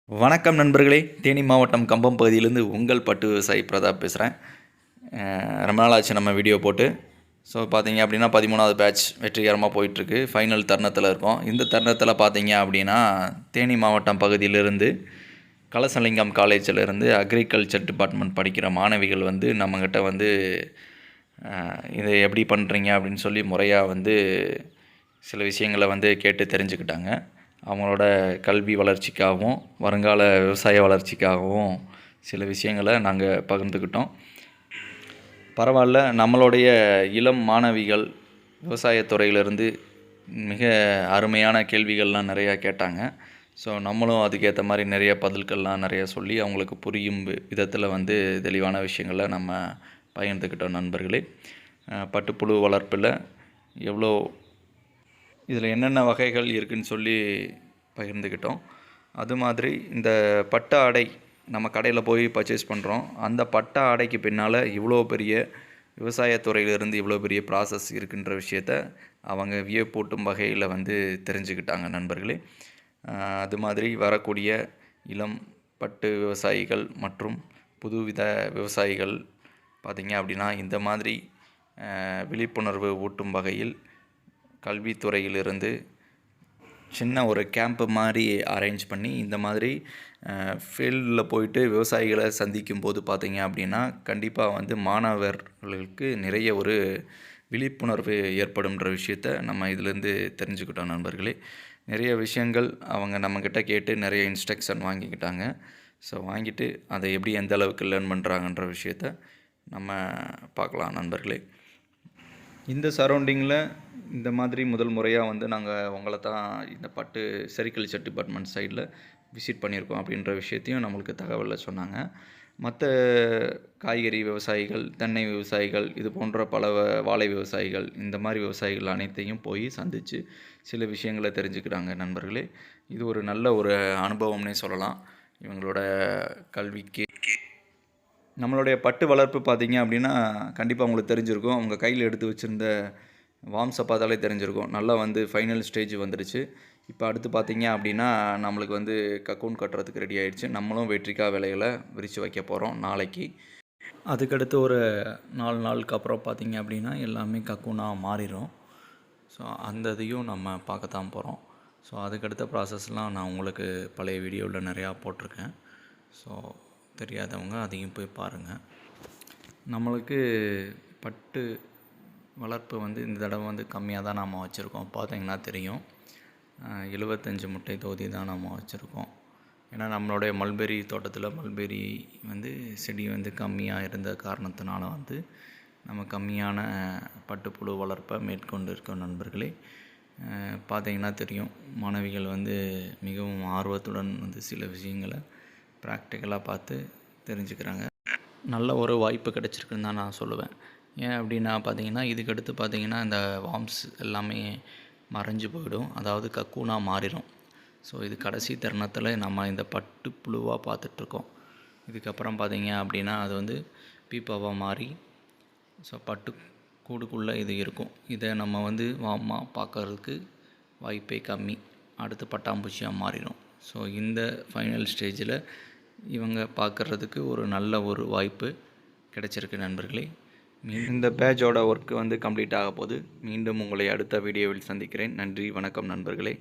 வணக்கம் நண்பர்களே, தேனி மாவட்டம் கம்பம் பகுதியிலேருந்து உங்கள் பட்டு விவசாயி பிரதாப் பேசுகிறேன். ரொம்ப நாள் ஆச்சு நம்ம வீடியோ போட்டு. ஸோ பார்த்தீங்க அப்படின்னா 13வது பேட்ச் வெற்றிகரமாக போயிட்டுருக்கு. ஃபைனல் தருணத்தில் இருக்கோம். இந்த தருணத்தில் பார்த்தீங்க அப்படின்னா தேனி மாவட்டம் பகுதியிலிருந்து கலசலிங்கம் காலேஜிலேருந்து அக்ரிகல்ச்சர் டிபார்ட்மெண்ட் படிக்கிற மாணவிகள் வந்து நம்மக்கிட்ட வந்து இதை எப்படி பண்ணுறீங்க அப்படின்னு சொல்லி முறையாக வந்து சில விஷயங்களை வந்து கேட்டு தெரிஞ்சுக்கிட்டாங்க. அவங்களோட கல்வி வளர்ச்சிக்காகவும் வருங்கால விவசாய வளர்ச்சிக்காகவும் சில விஷயங்களை நாங்கள் பகிர்ந்துக்கிட்டோம். பரவாயில்ல, நம்மளுடைய இளம் மாணவிகள் விவசாயத்துறையிலேருந்து மிக அருமையான கேள்விகள்லாம் நிறையா கேட்டாங்க. ஸோ நம்மளும் அதுக்கேற்ற மாதிரி நிறைய பதில்கள்லாம் நிறையா சொல்லி அவங்களுக்கு புரியும் விதத்தில் வந்து தெளிவான விஷயங்களை நம்ம பகிர்ந்துக்கிட்டோம். நண்பர்களே, பட்டுப்புழு வளர்ப்பில் எவ்வளோ இதில் என்னென்ன வகைகள் இருக்குதுன்னு சொல்லி பகிர்ந்துக்கிட்டோம். அது மாதிரி இந்த பட்டு ஆடை நம்ம கடையில் போய் பர்ச்சேஸ் பண்ணுறோம். அந்த பட்டு ஆடைக்கு பின்னால் இவ்வளோ பெரிய விவசாயத்துறையிலேருந்து இவ்வளோ பெரிய ப்ராசஸ் இருக்குன்ற விஷயத்த அவங்க வியப்பூட்டும் வகையில் வந்து தெரிஞ்சுக்கிட்டாங்க நண்பர்களே. அது மாதிரி வரக்கூடிய இளம் பட்டு விவசாயிகள் மற்றும் புதுவித விவசாயிகள் பார்த்திங்க அப்படின்னா இந்த மாதிரி விழிப்புணர்வு ஊட்டும் வகையில் கல்வித்துறையிலிருந்து சின்ன ஒரு கேம்ப்பு மாதிரி அரேஞ்ச் பண்ணி இந்த மாதிரி ஃபீல்டில் போயிட்டு விவசாயிகளை சந்திக்கும் போது பார்த்திங்க அப்படின்னா கண்டிப்பாக வந்து மாணவர்களுக்கு நிறைய ஒரு விழிப்புணர்வு ஏற்படும்ன்ற விஷயத்த நம்ம இதிலேருந்து தெரிஞ்சுக்கிட்டோம். நண்பர்களே, நிறைய விஷயங்கள் அவங்க நம்மக்கிட்ட கேட்டு நிறைய இன்ஸ்ட்ரக்ஷன் வாங்கிக்கிட்டாங்க. ஸோ வாங்கிட்டு அதை எப்படி எந்த அளவுக்கு லேர்ன் பண்ணுறாங்கன்ற விஷயத்த நம்ம பார்க்கலாம். நண்பர்களே, இந்த சரௌண்டிங்கில் இந்த மாதிரி முதல் முறையாக வந்து நாங்கள் உங்களை தான் இந்த பட்டு செரிகல்ச்சர் டிபார்ட்மெண்ட் சைடில் விசிட் பண்ணியிருக்கோம் அப்படின்ற விஷயத்தையும் நம்மளுக்கு தகவலில் சொன்னாங்க. மற்ற காய்கறி விவசாயிகள், தென்னை விவசாயிகள், இது போன்ற பல வாழை விவசாயிகள், இந்த மாதிரி விவசாயிகள் அனைத்தையும் போய் சந்தித்து சில விஷயங்களை தெரிஞ்சுக்கிறாங்க. நண்பர்களே, இது ஒரு நல்ல ஒரு அனுபவம்னே சொல்லலாம் இவங்களோட கல்விக்கு. நம்மளுடைய பட்டு வளர்ப்பு பார்த்திங்க அப்படின்னா கண்டிப்பாக உங்களுக்கு தெரிஞ்சிருக்கும். அவங்க கையில் எடுத்து வச்சுருந்த வார்ம்ஸை பார்த்தாலே தெரிஞ்சிருக்கும். நல்லா வந்து ஃபைனல் ஸ்டேஜ் வந்துடுச்சு. இப்போ அடுத்து பார்த்திங்க அப்படின்னா நம்மளுக்கு வந்து கக்கூன் கட்டுறதுக்கு ரெடி ஆகிடுச்சு. நம்மளும் வெற்றிக்காய் விலைகளை விரித்து வைக்க போகிறோம் நாளைக்கு. அதுக்கடுத்து ஒரு 4 நாளுக்கு அப்புறம் பார்த்திங்க அப்படின்னா எல்லாமே கக்கூனாக மாறிடும். ஸோ அந்த இதையும் நம்ம பார்க்கத்தான் போகிறோம். ஸோ அதுக்கடுத்த ப்ராசஸ்லாம் நான் உங்களுக்கு பழைய வீடியோவில் நிறையா போட்டிருக்கேன். ஸோ தெரியாதவங்க அதையும் போய் பாருங்கள். நம்மளுக்கு பட்டு வளர்ப்பு வந்து இந்த தடவை வந்து கம்மியாக தான் நாம் வச்சுருக்கோம். பார்த்திங்கன்னா தெரியும், 75 முட்டை தொகுதி தான் நம்ம வச்சுருக்கோம். ஏன்னா நம்மளுடைய மல்பெரி தோட்டத்தில் மல்பெரி வந்து செடி வந்து கம்மியாக இருந்த காரணத்தினால வந்து நம்ம கம்மியான பட்டுப்புழு வளர்ப்பை மேற்கொண்டு இருக்கோம். நண்பர்களே, பார்த்திங்கன்னா தெரியும், மாணவிகள் வந்து மிகவும் ஆர்வத்துடன் வந்து சில விஷயங்களை ப்ராக்டிக்கலாக பார்த்து தெரிஞ்சுக்கிறாங்க. நல்ல ஒரு வாய்ப்பு கிடச்சிருக்குன்னு தான் நான் சொல்லுவேன். ஏன் அப்படின்னா பார்த்திங்கன்னா இதுக்கடுத்து பார்த்திங்கன்னா இந்த வார்ம்ஸ் எல்லாமே மறைஞ்சு போயிடும், அதாவது கக்கூனாக மாறிடும். ஸோ இது கடைசி தருணத்தில் நம்ம இந்த பட்டு புழுவாக பார்த்துட்ருக்கோம். இதுக்கப்புறம் பார்த்திங்க அப்படின்னா அது வந்து பீப்பாவாக மாறி ஸோ பட்டு கூடுக்குள்ளே இது இருக்கும். இதை நம்ம வந்து வார்மாக பார்க்கறதுக்கு வாய்ப்பே கம்மி. அடுத்து பட்டாம்பூச்சியாக மாறிடும். ஸோ இந்த ஃபைனல் ஸ்டேஜில் இவங்க பார்க்குறதுக்கு ஒரு நல்ல ஒரு வாய்ப்பு கிடைச்சிருக்கு. நண்பர்களே, இந்த பேட்சோட ஒர்க்கு வந்து கம்ப்ளீட் ஆக போகுது. மீண்டும் உங்களை அடுத்த வீடியோவில் சந்திக்கிறேன். நன்றி, வணக்கம் நண்பர்களே.